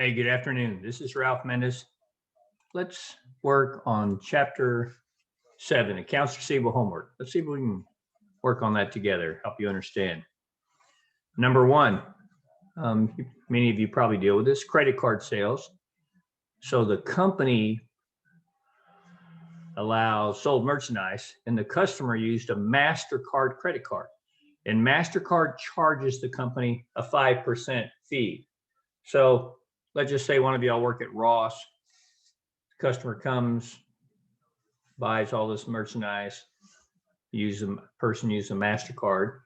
Hey, good afternoon. This is Ralph Mendez. Let's work on chapter 7, accounts receivable homework. Let's see if we can work on that together, help you understand. Number 1, many of you probably deal with this, credit card sales. So the company sold merchandise and the customer used a MasterCard credit card. And MasterCard charges the company a 5% fee. So let's just say one of y'all work at Ross. Customer comes, buys all this merchandise, person uses a MasterCard,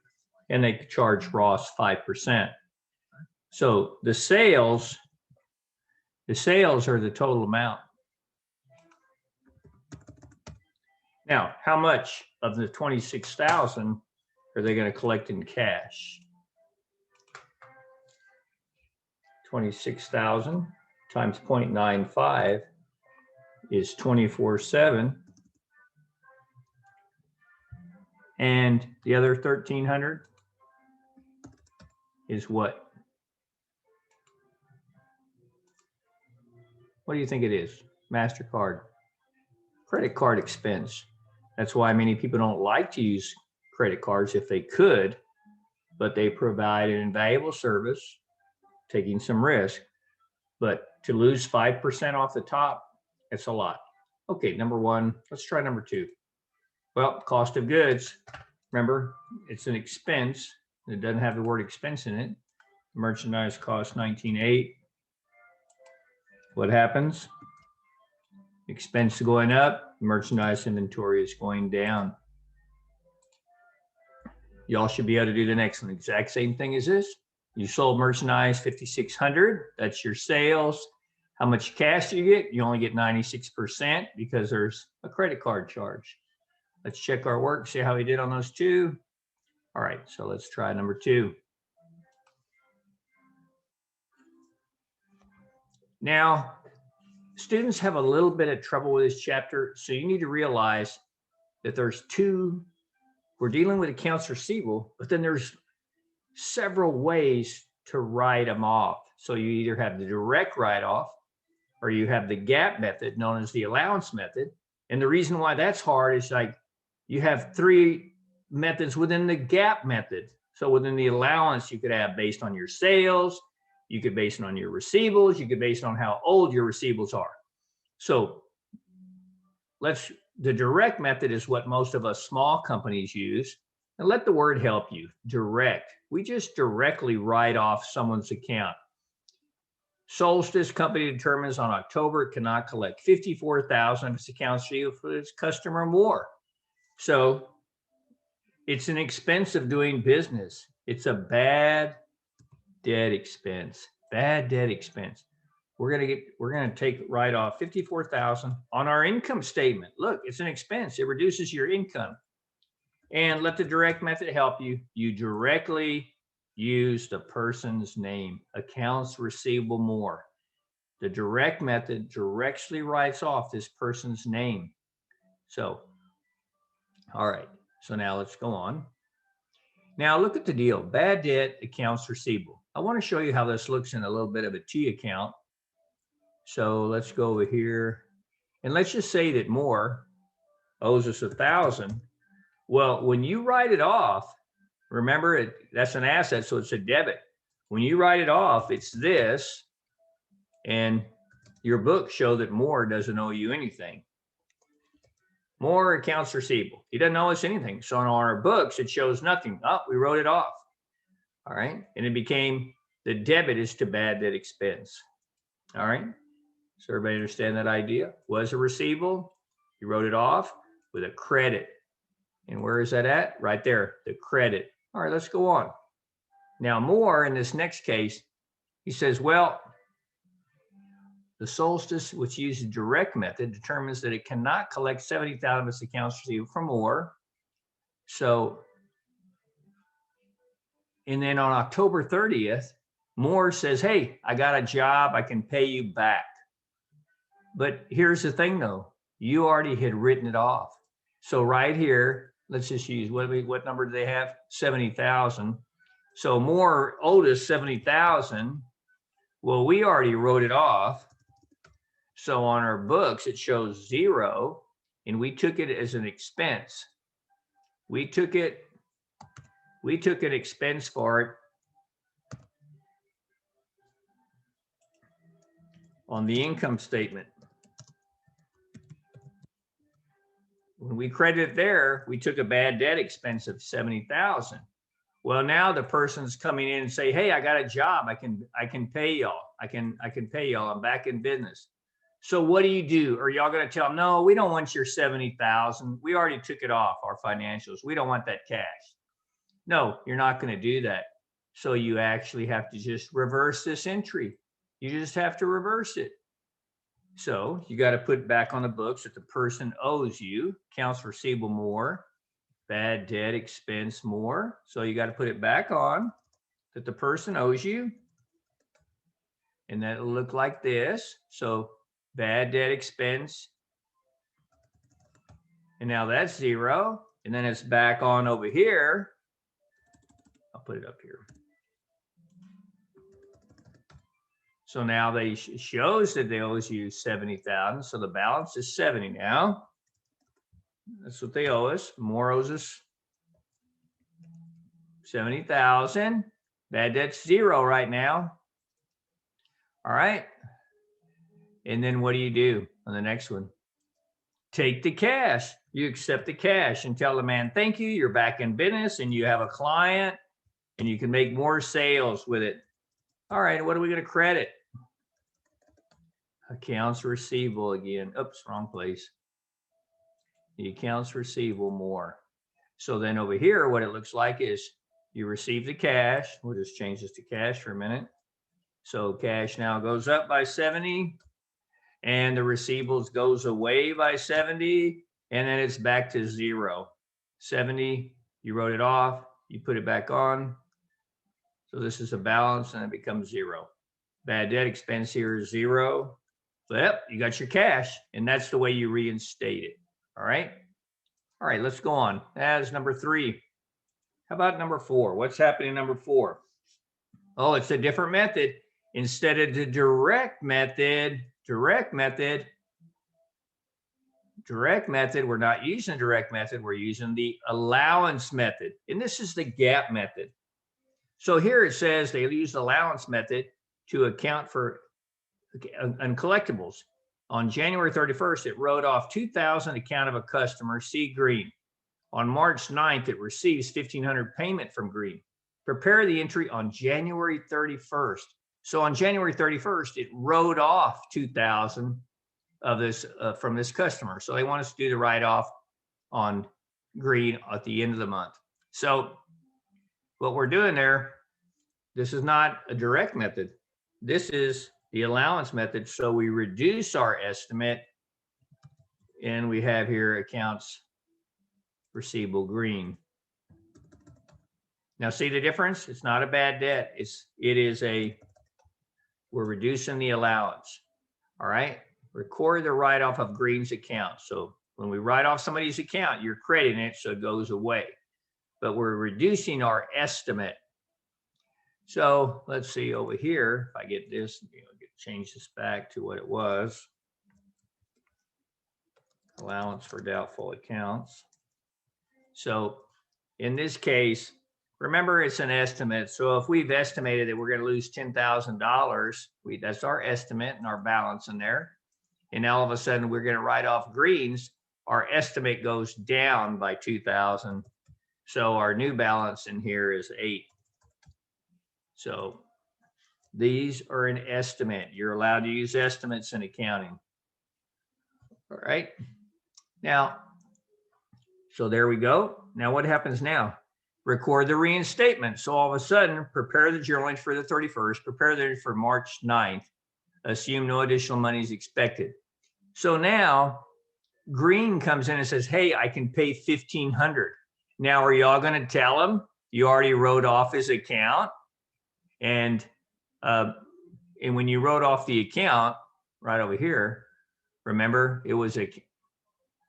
and they charge Ross 5%. So the sales are the total amount. Now, how much of the $26,000 are they going to collect in cash? 26,000 times 0.95 is 24/7, and the other 1,300 is what? What do you think it is? MasterCard, credit card expense. That's why many people don't like to use credit cards if they could, but they provide an invaluable service, taking some risk. But to lose 5% off the top, it's a lot. Okay, number 1, let's try number 2. Well, cost of goods, remember, it's an expense. It doesn't have the word expense in it. Merchandise cost $19,800. What happens? Expense going up, merchandise inventory is going down. Y'all should be able to do the next one. Exact same thing as this. You sold merchandise, $5,600. That's your sales. How much cash do you get? You only get 96% because there's a credit card charge. Let's check our work, see how we did on those two. All right, so let's try number 2. Now, students have a little bit of trouble with this chapter, so you need to realize that we're dealing with accounts receivable, but then there's several ways to write them off. So you either have the direct write-off or you have the GAAP method known as the allowance method. And the reason why that's hard is like you have 3 methods within the GAAP method. So within the allowance, you could have based on your sales, you could base it on your receivables, you could base it on how old your receivables are. So the direct method is what most of us small companies use. And let the word help you, direct. We just directly write off someone's account. Solstice company determines on October it cannot collect $54,000 of its accounts receivable for its customer more. So it's an expense of doing business. It's a bad debt expense. Bad debt expense. We're gonna take write off $54,000 on our income statement. Look, it's an expense. It reduces your income. And let the direct method help you. You directly use the person's name, accounts receivable more. The direct method directly writes off this person's name. So, all right, so now let's go on. Now look at the deal, bad debt, accounts receivable. I want to show you how this looks in a little bit of a T account. So let's go over here and let's just say that Moore owes us $1,000. Well, when you write it off, remember that's an asset, so it's a debit. When you write it off, it's this, and your books show that Moore doesn't owe you anything. Moore accounts receivable. He doesn't owe us anything. So on our books, it shows nothing. Oh, we wrote it off. All right. And it became the debit is to bad debt expense. All right. So everybody understand that idea? Was a receivable. You wrote it off with a credit. And where is that at? Right there, the credit. All right, let's go on. Now, Moore, in this next case, he says, well, the Solstice, which uses direct method, determines that it cannot collect $70,000 of its accounts receivable from Moore. So, and then on October 30th, Moore says, hey, I got a job, I can pay you back. But here's the thing though, you already had written it off. So right here, let's just use, what number do they have? 70,000. So Moore owed us 70,000. Well, we already wrote it off. So on our books, it shows 0, and we took it as an expense. We took an expense for it on the income statement. When we credit it there, we took a bad debt expense of $70,000. Well, now the person's coming in and say, hey, I got a job. I can pay y'all. I can pay y'all. I'm back in business. So what do? Are y'all going to tell them, no, we don't want your $70,000. We already took it off our financials. We don't want that cash. No, you're not going to do that. So you actually have to just reverse this entry. You just have to reverse it. So you got to put back on the books that the person owes you, accounts receivable more, bad debt expense more. So you got to put it back on that the person owes you. And that'll look like this. So bad debt expense. And now that's 0. And then it's back on over here. I'll put it up here. So now they shows that they owes you 70,000. So the balance is 70 now. That's what they owe us. More owes us 70,000. Bad debt's 0 right now. All right. And then what do on the next one? Take the cash. You accept the cash and tell the man, thank you. You're back in business and you have a client and you can make more sales with it. All right. What are we going to credit? Accounts receivable again. Oops, wrong place. The accounts receivable more. So then over here, what it looks like is you receive the cash. We'll just change this to cash for a minute. So cash now goes up by 70 and the receivables goes away by 70 and then it's back to 0. 70, you wrote it off, you put it back on. So this is a balance and it becomes 0. Bad debt expense here is 0. So yep, you got your cash and that's the way you reinstate it. All right. All right, let's go on. That is number 3. How about number 4? What's happening in number 4? Oh, it's a different method. Instead of the direct method, we're not using the direct method, we're using the allowance method. And this is the GAAP method. So here it says they use the allowance method to account for uncollectibles. On January 31st, it wrote off $2,000 account of a customer, C Green. On March 9th, it receives $1,500 payment from Green. Prepare the entry on January 31st. So on January 31st, it wrote off $2,000 of this from this customer. So they want us to do the write-off on Green at the end of the month. So what we're doing there, this is not a direct method. This is the allowance method. So we reduce our estimate and we have here accounts receivable Green. Now see the difference? It's not a bad debt. We're reducing the allowance. All right. Record the write-off of Green's account. So when we write off somebody's account, you're crediting it, so it goes away. But we're reducing our estimate. So let's see over here. If I get this, change this back to what it was. Allowance for doubtful accounts. So in this case, remember it's an estimate. So if we've estimated that we're going to lose $10,000, that's our estimate and our balance in there. And all of a sudden we're going to write off Greens. Our estimate goes down by 2,000. So our new balance in here is 8. So these are an estimate. You're allowed to use estimates in accounting. All right. Now, so there we go. Now what happens now? Record the reinstatement. So all of a sudden, prepare the journal entry for the 31st, prepare the for March 9th, assume no additional money is expected. So now Green comes in and says, hey, I can pay $1,500. Now, are y'all going to tell him you already wrote off his account? And when you wrote off the account right over here, remember it was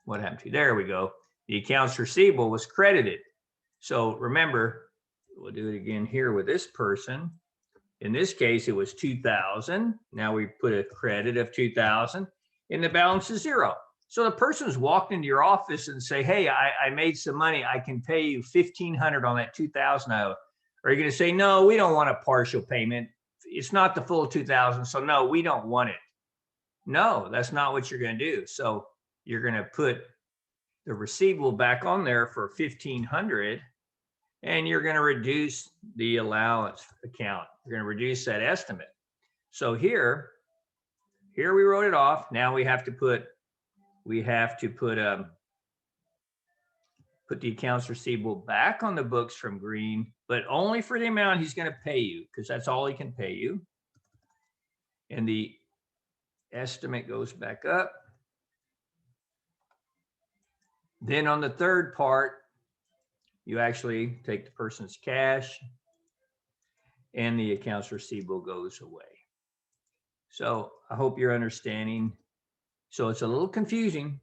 what happened to you? There we go. The accounts receivable was credited. So remember, we'll do it again here with this person. In this case, it was 2,000. Now we put a credit of 2,000 and the balance is 0. So the person's walked into your office and say, hey, I made some money. I can pay you 1,500 on that 2,000 I owe. Are you going to say, no, we don't want a partial payment. It's not the full 2,000. So no, we don't want it. No, that's not what you're going to do. So you're going to put the receivable back on there for 1,500 and you're going to reduce the allowance account. You're going to reduce that estimate. So here we wrote it off. Now we have to put the accounts receivable back on the books from green, but only for the amount he's going to pay you, because that's all he can pay you. And the estimate goes back up. Then on the third part, you actually take the person's cash and the accounts receivable goes away. So I hope you're understanding. So it's a little confusing,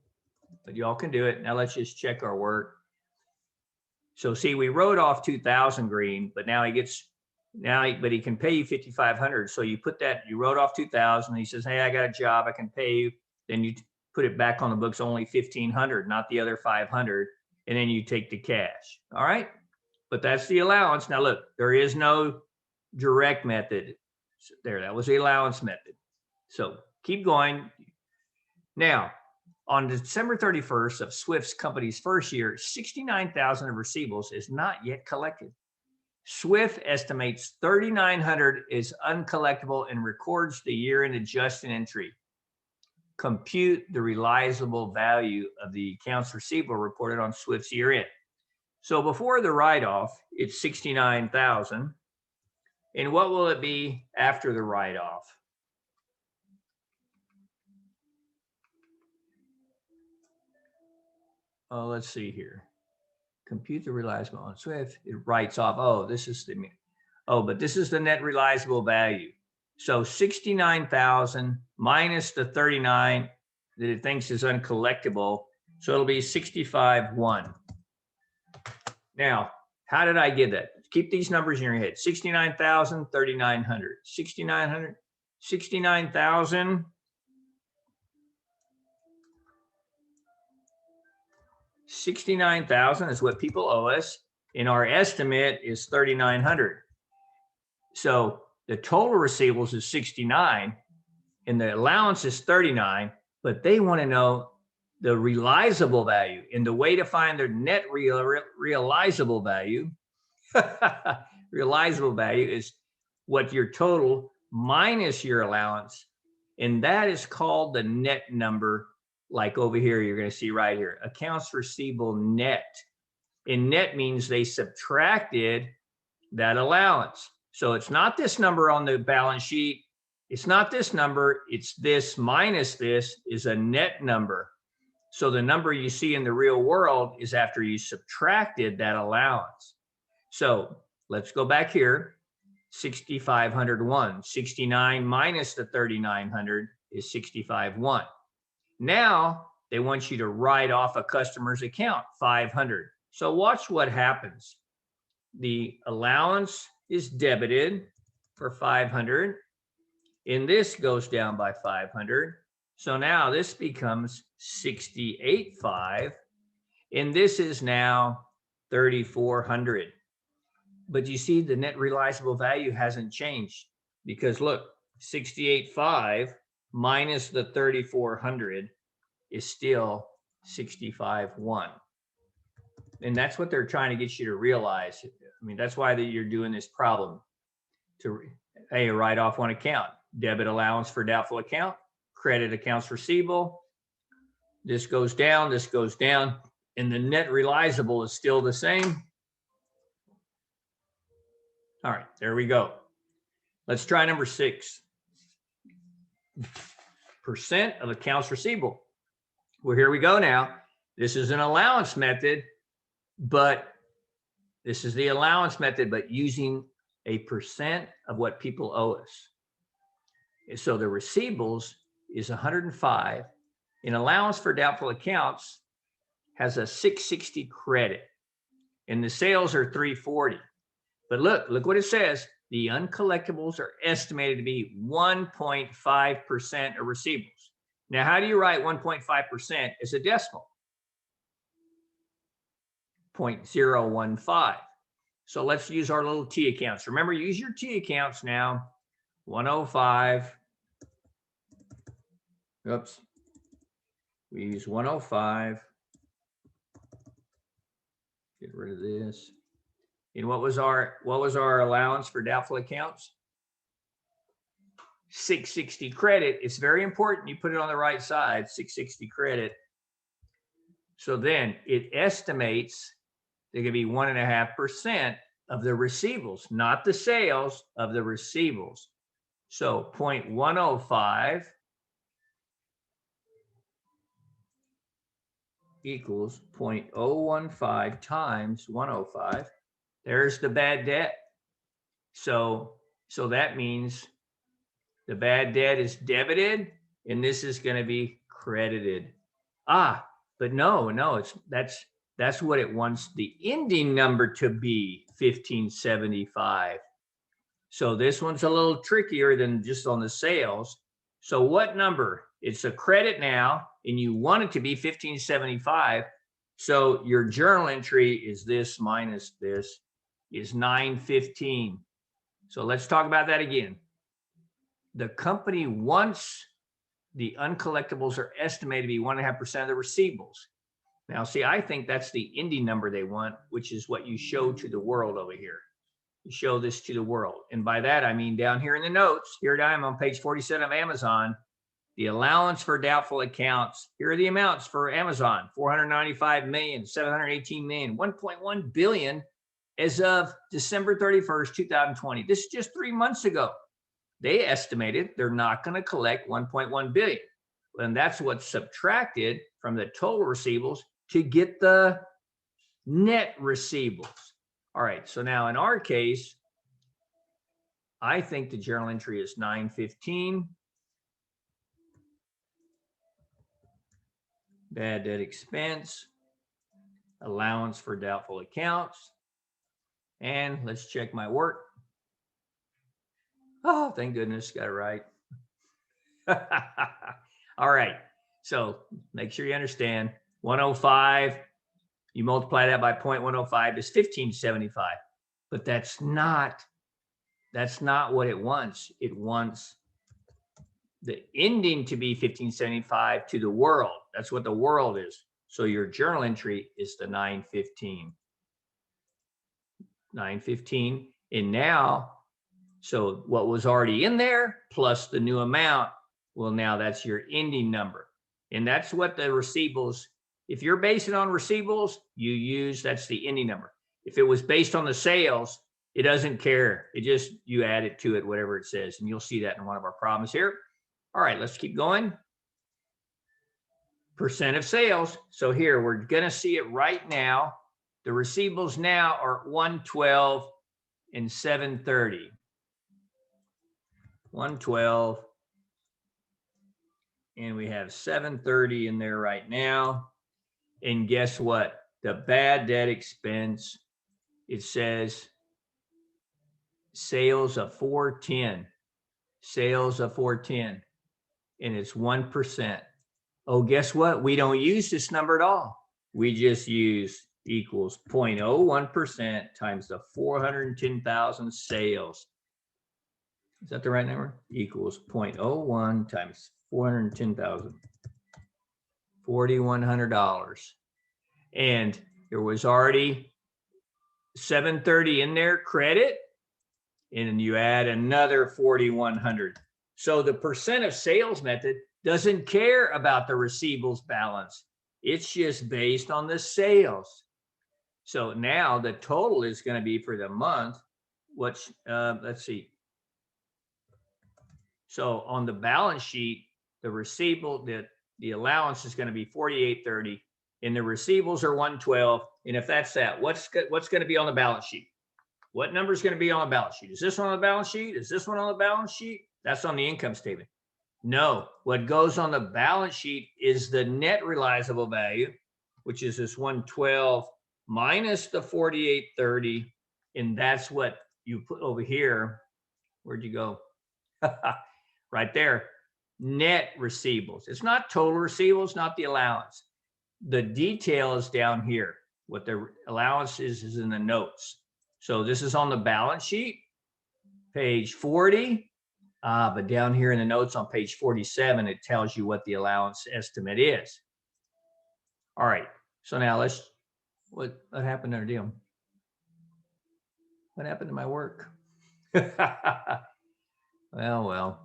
but y'all can do it. Now let's just check our work. So see, we wrote off 2,000 green, but now but he can pay you 5,500. So you put that, you wrote off 2,000. He says, hey, I got a job, I can pay you. Then you put it back on the books, only 1,500, not the other 500. And then you take the cash. All right. But that's the allowance. Now look, there is no direct method there. That was the allowance method. So keep going. Now, on December 31st of Swift's company's first year, 69,000 of receivables is not yet collected. Swift estimates 3,900 is uncollectible and records the year-end adjustment entry. Compute the realizable value of the accounts receivable reported on Swift's year-end. So before the write-off, it's 69,000. And what will it be after the write-off? Oh, let's see here. Compute the realizable on Swift. It writes off. Oh, this is but this is the net realizable value. So 69,000 minus the 39 that it thinks is uncollectible. So it'll be 65,1. Now, how did I get that? Keep these numbers in your head. 69,000, 3,900, 6,900, 69,000. 69,000 is what people owe us, and our estimate is 3,900. So the total receivables is 69, and the allowance is 39, but they want to know the realizable value. And the way to find their net realizable value, realizable value is what your total minus your allowance, and that is called the net number. Like over here, you're going to see right here, accounts receivable net. And net means they subtracted that allowance. So it's not this number on the balance sheet. It's not this number. It's this minus this is a net number. So the number you see in the real world is after you subtracted that allowance. So let's go back here. 6,501. 69 minus the 3,900 is 65,1. Now they want you to write off a customer's account, 500. So watch what happens. The allowance is debited for 500, and this goes down by 500. So now this becomes 68.5, and this is now 3,400. But you see the net realizable value hasn't changed, because look, 68.5 minus the 3,400 is still 65.1. And that's what they're trying to get you to realize. I mean, that's why you're doing this problem. Hey, write off one account, debit allowance for doubtful account, credit accounts receivable. This goes down, and the net realizable is still the same. All right, there we go. Let's try number 6. Percent of accounts receivable. Well, here we go now. This is an allowance method, but this is the allowance method, but using a percent of what people owe us. So the receivables is 105. An allowance for doubtful accounts has a 660 credit, and the sales are 340. But look what it says. the uncollectibles are estimated to be 1.5% of receivables. Now, how do you write 1.5% as a decimal? 0.015. So let's use our little T accounts. Remember, use your T accounts now. 105. Oops. We use 105. Get rid of this. And what was our allowance for doubtful accounts? 660 credit. It's very important you put it on the right side, 660 credit. So then it estimates they're going to be 1.5% of the receivables, not the sales, of the receivables. So 0.105 equals 0.015 times 105. There's the bad debt. So that means the bad debt is debited and this is going to be credited. But no, that's what it wants the ending number to be, 1575. So this one's a little trickier than just on the sales. So what number? It's a credit now, and you want it to be 1575. So your journal entry is this minus this is 915. So let's talk about that again. The company wants the uncollectibles are estimated to be 1.5% of the receivables. Now, see, I think that's the ending number they want, which is what you show to the world over here. You show this to the world. And by that, I mean down here in the notes, here I am on page 47 of Amazon, the allowance for doubtful accounts. Here are the amounts for Amazon, 495 million, 718 million, 1.1 billion as of December 31st, 2020. This is just 3 months ago. They estimated they're not going to collect 1.1 billion. And that's what's subtracted from the total receivables to get the net receivables. All right, so now in our case, I think the journal entry is 915. Bad debt expense, allowance for doubtful accounts. And let's check my work. Oh, thank goodness, got it right. All right, so make sure you understand 105, you multiply that by 0.105 is 1575, but that's not what it wants. It wants the ending to be 1575 to the world. That's what the world is. So your journal entry is the 915. 915, and now, so what was already in there plus the new amount, well, now that's your ending number. And that's what the receivables, if you're basing on receivables, you use, that's the ending number. If it was based on the sales, it doesn't care. It just, you add it to it, whatever it says. And you'll see that in one of our problems here. All right, let's keep going. Percent of sales. So here, we're going to see it right now. The receivables now are 112 and 730. 112. And we have 730 in there right now. And guess what? The bad debt expense, it says sales of 410. Sales of 410. And it's 1%. Oh, guess what? We don't use this number at all. We just use equals 0.01% times the 410,000 sales. Is that the right number? Equals 0.01 times 410,000. $4,100. And there was already 730 in there credit, and you add another 4,100. So the percent of sales method doesn't care about the receivables balance. It's just based on the sales. So now the total is going to be for the month, let's see. So on the balance sheet, the receivable, the allowance is going to be 4830, and the receivables are 112. And if that's that, what's going to be on the balance sheet? What number is going to be on the balance sheet? Is this one on the balance sheet? Is this one on the balance sheet? That's on the income statement. No, what goes on the balance sheet is the net realizable value, which is this 112 minus the 4830, and that's what you put over here, where'd you go? Right there, net receivables. It's not total receivables, not the allowance. The detail is down here. What the allowance is in the notes. So this is on the balance sheet, page 40. But down here in the notes on page 47, it tells you what the allowance estimate is. All right. So now what happened there, Dim? What happened to my work? Well.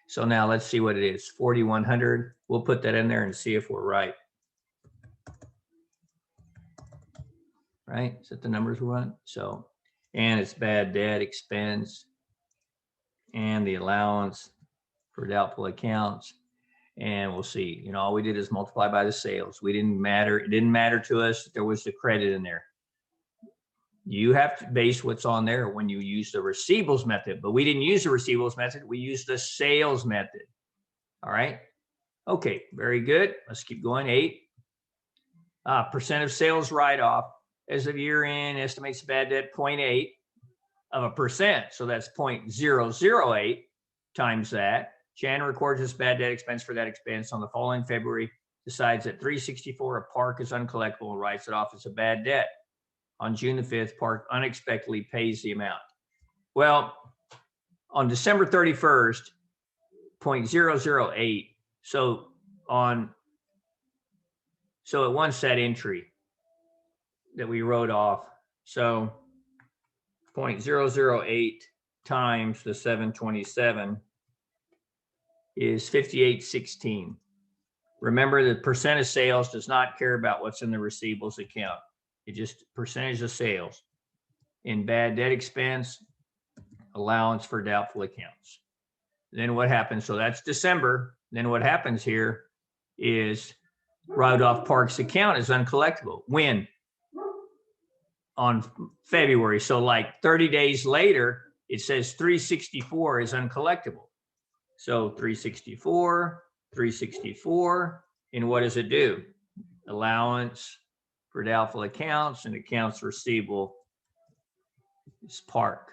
So now let's see what it is. 4,100. We'll put that in there and see if we're right. Right? Is that the numbers we want? So, and it's bad debt expense and the allowance for doubtful accounts. And we'll see, you know, all we did is multiply by the sales. It didn't matter to us that there was the credit in there. You have to base what's on there when you use the receivables method, but we didn't use the receivables method. We used the sales method. All right. Okay. Very good. Let's keep going. 8. Percent of sales write-off as of year end estimates bad debt 0.8 of a percent. So that's 0.008 times that. Jan records this bad debt expense for that expense on the following February, decides that 364 a park is uncollectible and writes it off as a bad debt. On June the 5th, Park unexpectedly pays the amount. Well, on December 31st, 0.008. So it wants that entry that we wrote off. So 0.008 times the 727 is 58.16. Remember, the percent of sales does not care about what's in the receivables account. It just percentage of sales. In bad debt expense, allowance for doubtful accounts. Then what happens? So that's December. Then what happens here is write off Park's account is uncollectible. When? On February. So like 30 days later, it says 364 is uncollectible. So 364, and what does it do? Allowance for doubtful accounts and accounts receivable is Park.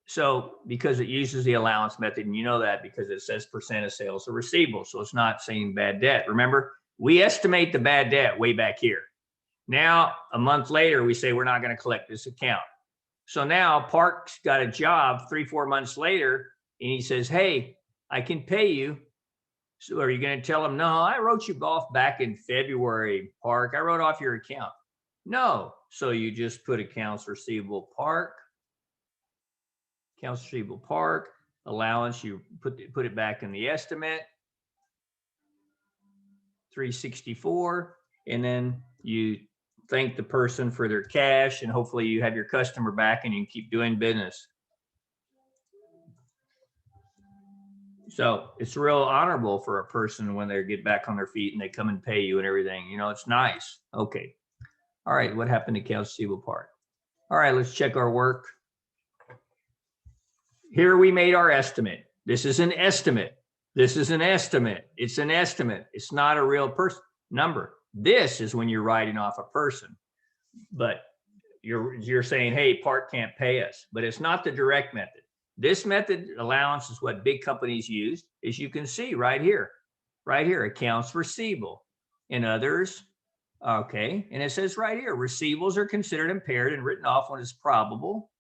So because it uses the allowance method, and you know that because it says percent of sales are receivable, so it's not saying bad debt. Remember, we estimate the bad debt way back here. Now, a month later, we say we're not going to collect this account. So now Park's got a job 3-4 months later, and he says, hey, I can pay you. So are you going to tell him, no, I wrote you off back in February, Park. I wrote off your account. No. So you just put accounts receivable Park, accounts receivable Park, allowance, you put it back in the estimate, 364, and then you thank the person for their cash, and hopefully you have your customer back and you can keep doing business. So it's real honorable for a person when they get back on their feet and they come and pay you and everything. You know, it's nice. Okay. All right. What happened to accounts receivable Park? All right. Let's check our work. Here we made our estimate. This is an estimate. This is an estimate. It's an estimate. It's not a real person number. This is when you're writing off a person, but you're saying, hey, Park can't pay us, but it's not the direct method. This method, allowance, is what big companies use, as you can see right here, accounts receivable and others. Okay. And it says right here, receivables are considered impaired and written off when it's probable.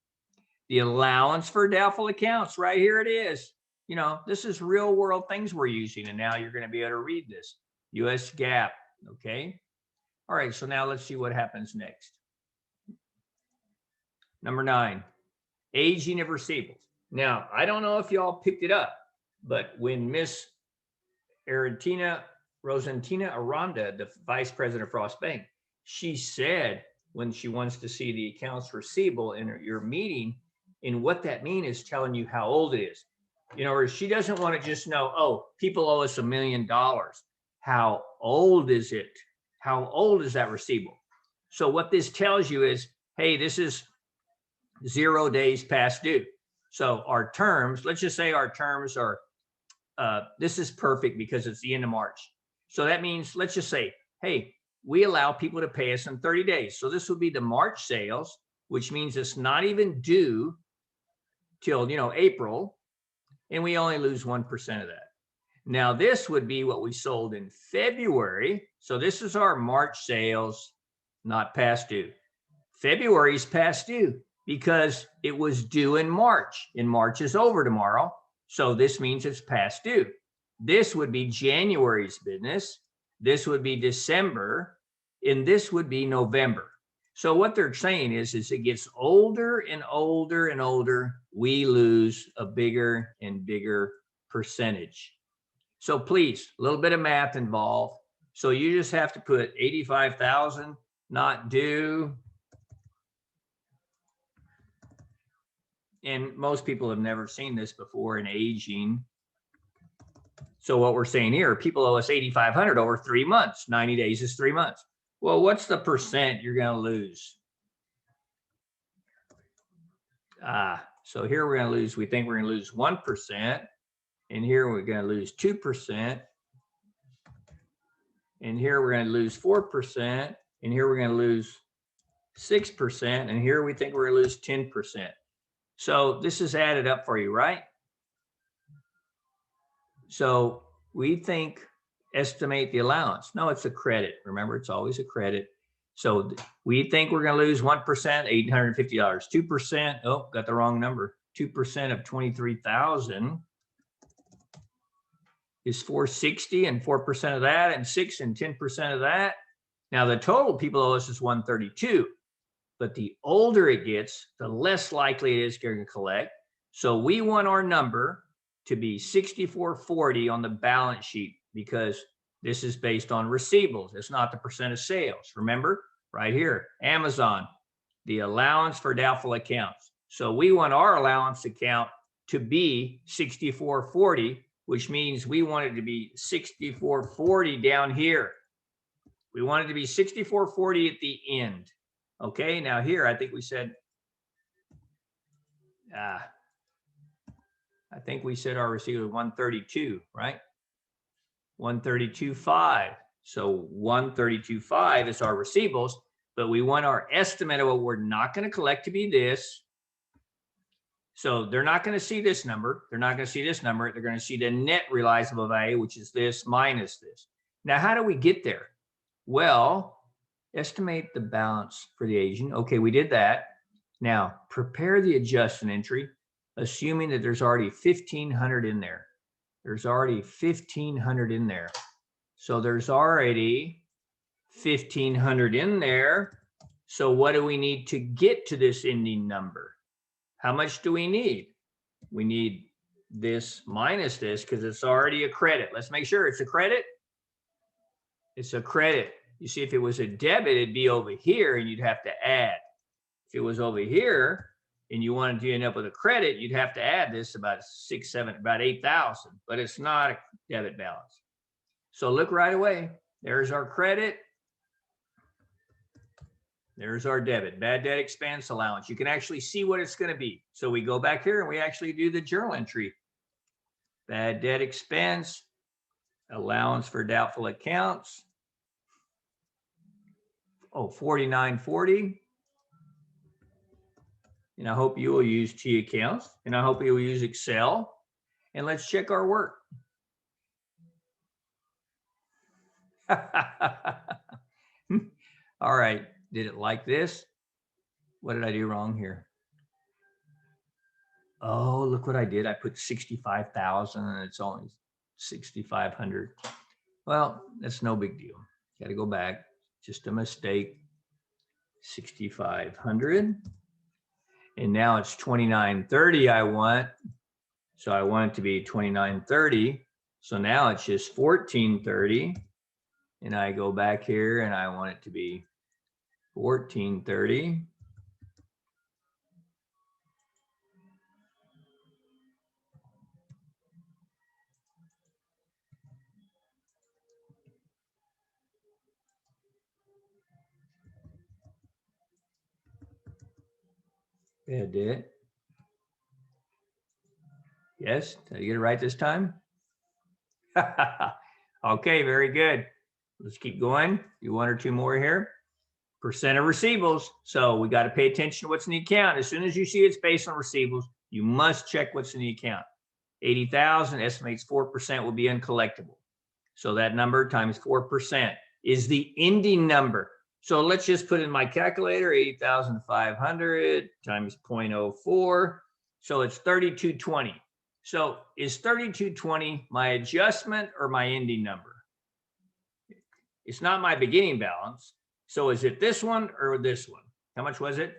The allowance for doubtful accounts, right here it is. You know, this is real world things we're using. And now you're going to be able to read this. US GAAP. Okay. All right. So now let's see what happens next. Number 9, aging of receivables. Now, I don't know if y'all picked it up, but when Miss Rosentina Aranda, the vice president of Frost Bank, she said when she wants to see the accounts receivable in your meeting, and what that means is telling you how old it is. You know, she doesn't want to just know, oh, people owe us $1 million. How old is it? How old is that receivable? So what this tells you is, hey, this is 0 days past due. So our terms, let's just say our terms are, this is perfect because it's the end of March. So that means, let's just say, hey, we allow people to pay us in 30 days. So this would be the March sales. which means it's not even due till, April, and we only lose 1% of that. Now, this would be what we sold in February. So this is our March sales, not past due. February's past due because it was due in March, and March is over tomorrow. So this means it's past due. This would be January's business. This would be December, and this would be November. So what they're saying is it gets older and older and older, we lose a bigger and bigger percentage. So please, a little bit of math involved. So you just have to put 85,000 not due. And most people have never seen this before in aging. So what we're saying here, people owe us 8,500 over 3 months. 90 days is 3 months. Well, what's the percent you're going to lose? So here we're going to lose, we think we're going to lose 1%. And here we're going to lose 2%. And here we're going to lose 4%. And here we're going to lose 6%. And here we think we're going to lose 10%. So this is added up for you, right? So we think, estimate the allowance. No, it's a credit. Remember, it's always a credit. So we think we're going to lose 1%, $850. 2%, oh, got the wrong number. 2% of 23,000 is 460, and 4% of that, and 6 and 10% of that. Now the total people owe us is 132. But the older it gets, the less likely it is going to collect. So we want our number to be 6440 on the balance sheet because this is based on receivables. It's not the percent of sales. Remember, right here, Amazon, the allowance for doubtful accounts. So we want our allowance account to be 6440, which means we want it to be 6440 down here. We want it to be 6440 at the end. Okay, now here, I think we said, I think we said our receipt was 132, right? 132.5. So 132.5 is our receivables, but we want our estimate of what we're not going to collect to be this. So they're not going to see this number. They're not going to see this number. They're going to see the net realizable value, which is this minus this. Now, how do we get there? Well, estimate the balance for the agent. Okay, we did that. Now, prepare the adjustment entry, assuming that there's already 1,500 in there. There's already 1,500 in there. So there's already 1,500 in there. So what do we need to get to this ending number? How much do we need? We need this minus this because it's already a credit. Let's make sure it's a credit. It's a credit. You see, if it was a debit, it'd be over here and you'd have to add. If it was over here and you wanted to end up with a credit, you'd have to add this about 8,000, but it's not a debit balance. So look right away. There's our credit. There's our debit, bad debt expense allowance. You can actually see what it's going to be. So we go back here and we actually do the journal entry. Bad debt expense, allowance for doubtful accounts. Oh, 4940. And I hope you will use T accounts, and I hope you will use Excel. And let's check our work. All right. Did it like this? What did I do wrong here? Oh, look what I did. I put 65,000 and it's only 6,500. Well, that's no big deal. Got to go back. Just a mistake. 6,500. And now it's 2930 I want. So I want it to be 2930. So now it's just 1430. And I go back here and I want it to be 1430. Yeah, did it? Yes, did I get it right this time? Okay, very good. Let's keep going. Do one or two more here. percent of receivables. So we got to pay attention to what's in the account. As soon as you see it's based on receivables, you must check what's in the account. 80,000 estimates 4% will be uncollectible. So that number times 4% is the ending number. So let's just put in my calculator, 80,500 times 0.04. So it's 3220. So is 3220 my adjustment or my ending number? It's not my beginning balance. So is it this one or this one? How much was it?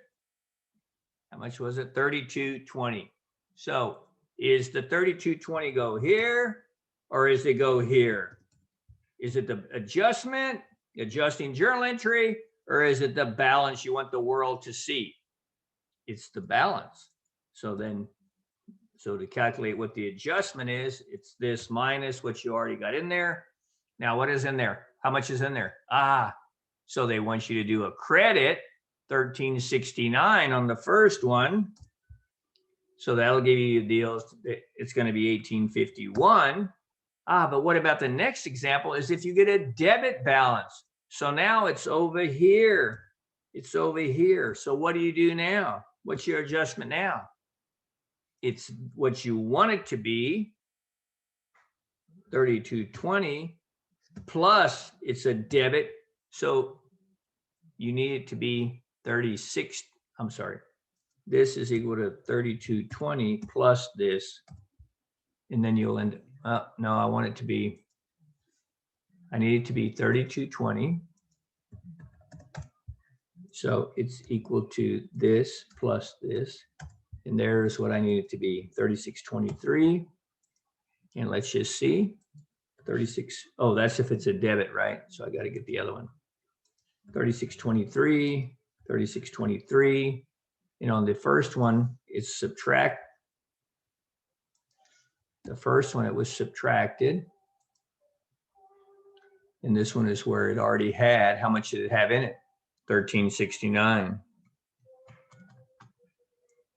How much was it? 3220. So is the 3220 go here or is it go here? Is it the adjustment, adjusting journal entry, or is it the balance you want the world to see? It's the balance. So to calculate what the adjustment is, it's this minus what you already got in there. Now, what is in there? How much is in there? So they want you to do a credit, 1369 on the first one. So that'll give you the deals. It's going to be 1851. But what about the next example is if you get a debit balance. So now it's over here. It's over here. So what do you do now? What's your adjustment now? It's what you want it to be, 3220, plus it's a debit. So you need it to be 36. I'm sorry. This is equal to 3220 plus this. And then you'll end up, no, I want it to be, I need it to be 3220. So it's equal to this plus this. And there's what I need it to be, 3623. And let's just see, 36. Oh, that's if it's a debit, right? So I got to get the other one. 3623, 3623. And on the first one, it's subtract. The first one, it was subtracted. And this one is where it already had, how much did it have in it? 1369.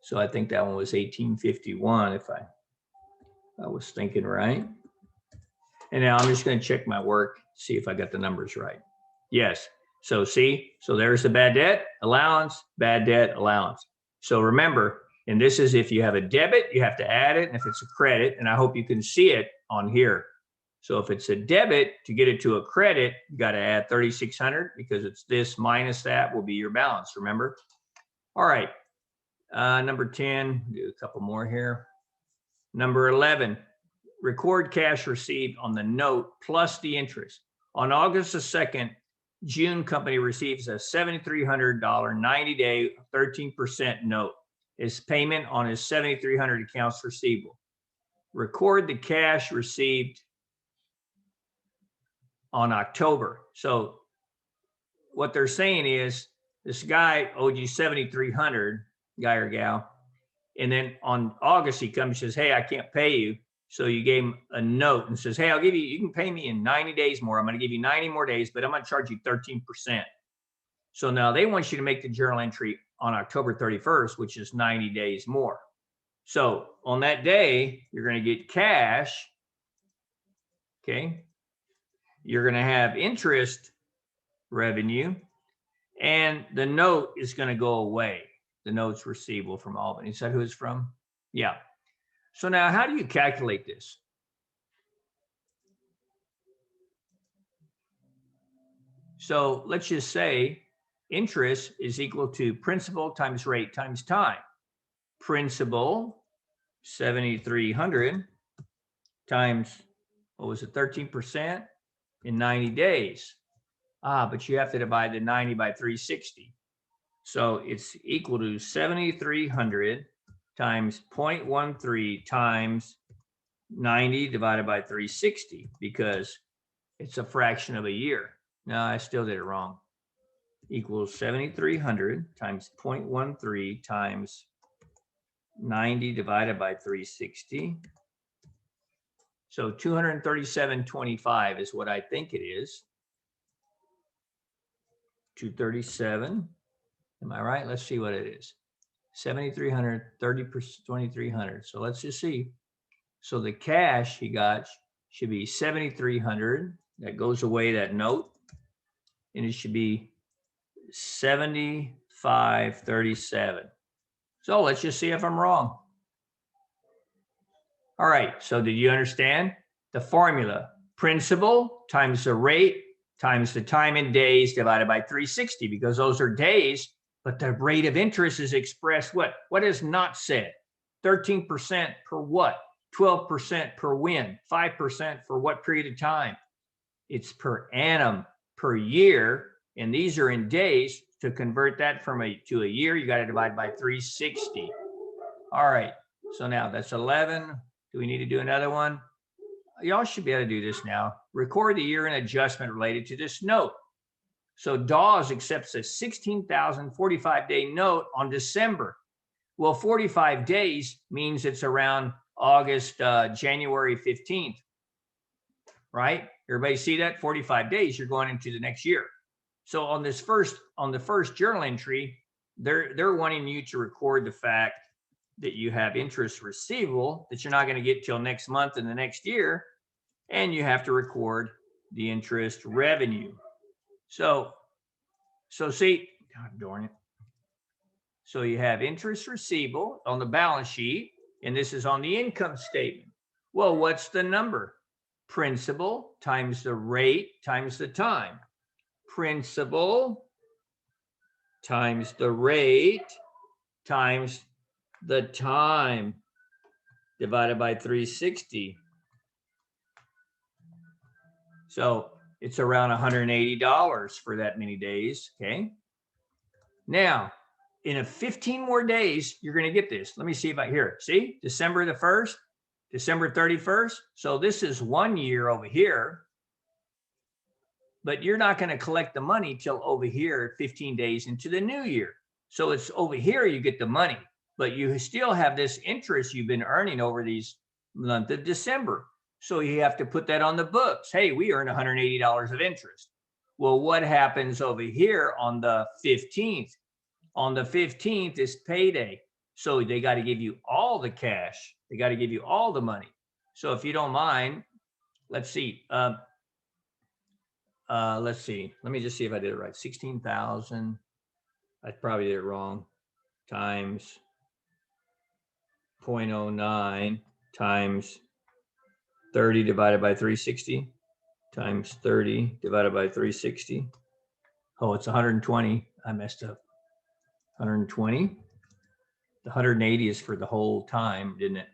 So I think that one was 1851 if I was thinking right. And now I'm just going to check my work, see if I got the numbers right. Yes. So see, so there's the bad debt, allowance, bad debt, allowance. So remember, and this is if you have a debit, you have to add it. And if it's a credit, and I hope you can see it on here. So if it's a debit, to get it to a credit, you got to add 3,600 because it's this minus that will be your balance, remember? All right. Number 10, do a couple more here. Number 11, record cash received on the note plus the interest. On August the 2nd, June company receives a $7,300 90-day 13% note as payment on his 7,300 accounts receivable. Record the cash received on October. So what they're saying is this guy owed you 7,300, guy or gal, and then on August he comes and says, hey, I can't pay you. So you gave him a note and says, hey, I'll give you, you can pay me in 90 days more. I'm going to give you 90 more days, but I'm going to charge you 13%. So now they want you to make the journal entry on October 31st, which is 90 days more. So on that day, you're going to get cash. Okay. You're going to have interest revenue, and the note is going to go away. The note's receivable from Albany. Is that who it's from? Yeah. So now how do you calculate this? So let's just say interest is equal to principal times rate times time. Principal, 7,300 times, what was it, 13% in 90 days. But you have to divide the 90 by 360. So it's equal to 7,300 times 0.13 times 90 divided by 360 because it's a fraction of a year. No, I still did it wrong. Equals 7,300 times 0.13 times 90 divided by 360. So 237.25 is what I think it is. 237. Am I right? Let's see what it is. 7,300, 30%, 2,300. So let's just see. So the cash he got should be 7,300. That goes away, that note. And it should be 75.37. So let's just see if I'm wrong. All right, so did you understand the formula? Principal times the rate times the time in days divided by 360, because those are days, but the rate of interest is expressed what? What is not said? 13% per what? 12% per when? 5% for what period of time? It's per annum, per year, and these are in days. To convert that to a year, you got to divide by 360. All right, so now that's 11. Do we need to do another one? Y'all should be able to do this now. Record the year and adjustment related to this note. So Dawes accepts a 16,045-day note on December. Well, 45 days means it's around January 15th, right? Everybody see that? 45 days, you're going into the next year. So on the first journal entry, they're wanting you to record the fact that you have interest receivable that you're not going to get till next month and the next year, and you have to record the interest revenue. So see, God darn it. So you have interest receivable on the balance sheet, and this is on the income statement. Well, what's the number? Principal times the rate times the time. Principal times the rate times the time divided by 360. So it's around $180 for that many days, okay? Now, in 15 more days, you're going to get this. Let me see if I hear it. See, December the 1st, December 31st. So this is 1 year over here, but you're not going to collect the money till over here 15 days into the new year. So it's over here you get the money, but you still have this interest you've been earning over these month of December. So you have to put that on the books. Hey, we earn $180 of interest. Well, what happens over here on the 15th? On the 15th is payday. So they got to give you all the cash. They got to give you all the money. So if you don't mind, let's see. Let's see. Let me just see if I did it right. 16,000. I probably did it wrong. Times 0.09 times 30 divided by 360 times 30 divided by 360. Oh, it's 120. I messed up. 120. The 180 is for the whole time, didn't it?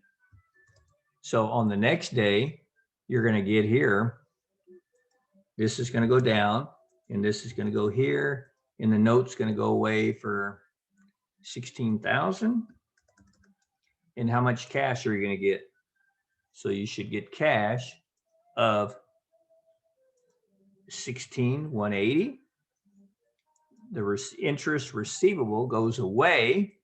So on the next day, you're going to get here. This is going to go down, and this is going to go here, and the note's going to go away for 16,000. And how much cash are you going to get? So you should get cash of 16,180. The interest receivable goes away.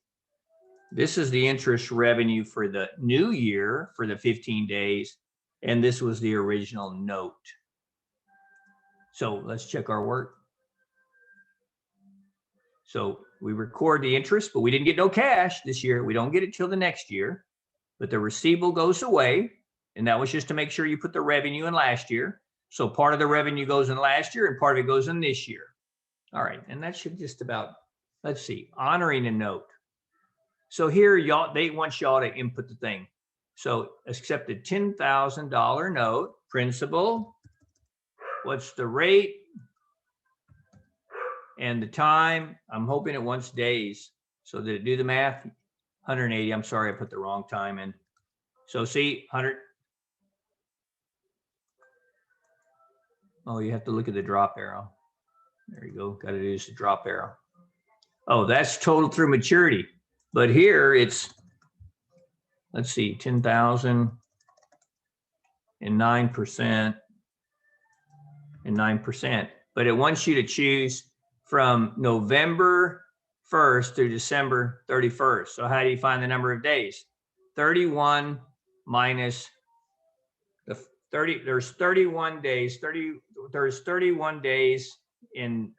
This is the interest revenue for the new year for the 15 days. And this was the original note. So let's check our work. So we record the interest, but we didn't get no cash this year. We don't get it till the next year. But the receivable goes away. And that was just to make sure you put the revenue in last year. So part of the revenue goes in last year and part of it goes in this year. All right. And that should just about, let's see, honoring a note. So here, they want y'all to input the thing. So accept a $10,000 note, principal. What's the rate? And the time, I'm hoping it wants days. So did it do the math? 180. I'm sorry, I put the wrong time in. So see, 100. Oh, you have to look at the drop arrow. There you go. Got to use the drop arrow. Oh, that's total through maturity. But here it's, let's see, 10,000 and 9% and 9%. But it wants you to choose from November 1st through December 31st. So how do you find the number of days? 31 minus the 30, there's 31 days, there's 31 days in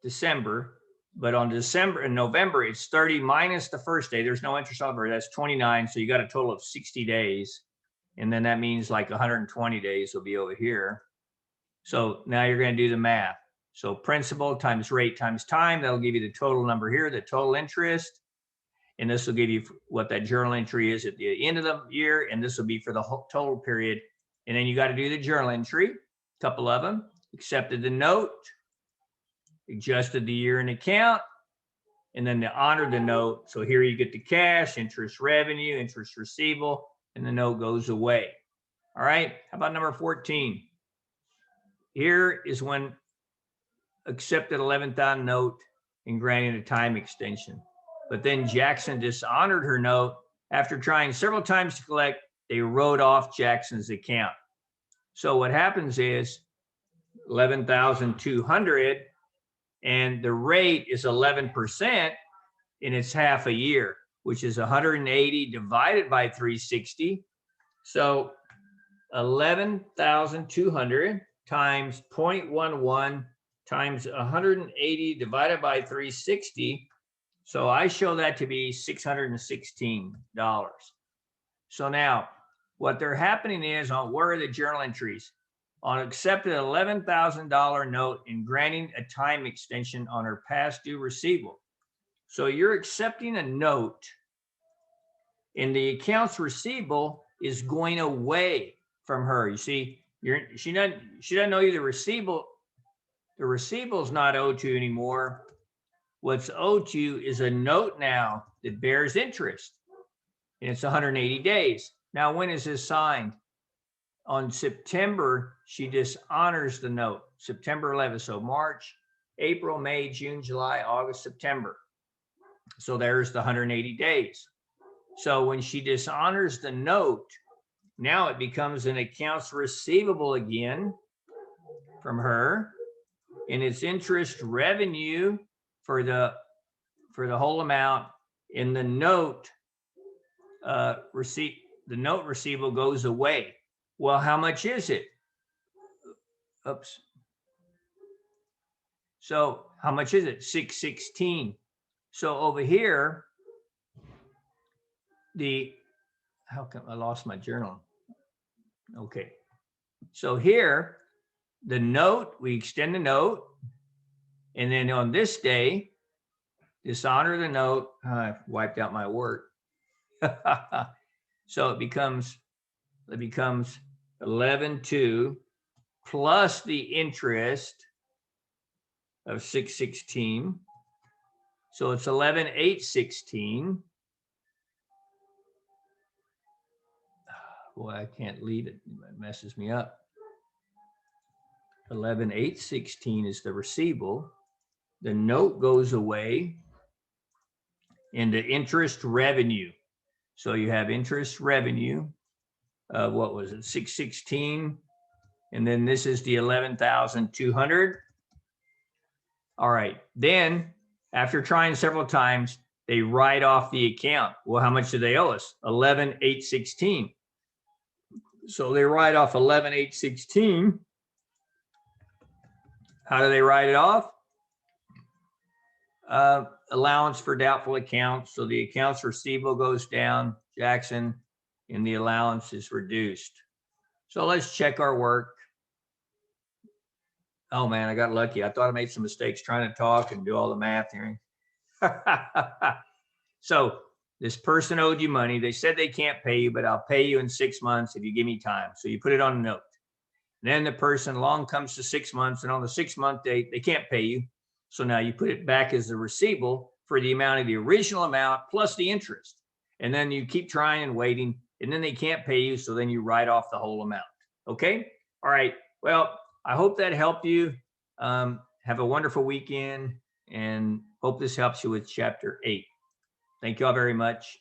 December, but on December and November, it's 30 minus the first day. There's no interest over, that's 29. So you got a total of 60 days. And then that means like 120 days will be over here. So now you're going to do the math. So principal times rate times time, that'll give you the total number here, the total interest. And this will give you what that journal entry is at the end of the year. And this will be for the whole total period. And then you got to do the journal entry, a couple of them. Accepted the note, adjusted the year in account, and then they honored the note. So here you get the cash, interest revenue, interest receivable, and the note goes away. All right. How about number 14? Here is when accepted 11,000 note and granting a time extension. But then Jackson dishonored her note after trying several times to collect. They wrote off Jackson's account. So what happens is 11,200, and the rate is 11%, and it's half a year, which is 180 divided by 360. So 11,200 times 0.11 times 180 divided by 360. So I show that to be $616. So now what they're happening is, on where are the journal entries? On accepted $11,000 note and granting a time extension on her past due receivable. So you're accepting a note and the accounts receivable is going away from her. You see, she doesn't know you the receivable is not owed to you anymore. What's owed to you is a note now that bears interest, and it's 180 days. Now, when is this signed? On September, she dishonors the note, September 11th. So March, April, May, June, July, August, September. So there's the 180 days. So when she dishonors the note, now it becomes an accounts receivable again from her, and it's interest revenue for the whole amount. In the note the note receivable goes away. Well, how much is it? Oops. So how much is it? 616. So over here, how come I lost my journal? Okay. So here, the note, we extend the note, and then on this day, dishonor the note. I wiped out my work. So it becomes 11.2 plus the interest of 616. So it's 11,816. Boy, I can't leave it. It messes me up. 11,816 is the receivable. The note goes away, and the interest revenue. So you have interest revenue of, what was it, 616, and then this is the 11,200. All right. Then after trying several times, they write off the account. Well, how much do they owe us? 11,816. So they write off 11,816. How do they write it off? Allowance for doubtful accounts. So the accounts receivable goes down, Jackson, and the allowance is reduced. So let's check our work. Oh man, I got lucky. I thought I made some mistakes trying to talk and do all the math here. So this person owed you money. They said they can't pay you, but I'll pay you in 6 months if you give me time. So you put it on a note. Then the person along comes to 6 months, and on the 6 month date, they can't pay you. So now you put it back as the receivable for the amount of the original amount plus the interest. And then you keep trying and waiting, and then they can't pay you. So then you write off the whole amount. Okay. All right. Well, I hope that helped you. Have a wonderful weekend, and hope this helps you with chapter 8. Thank you all very much.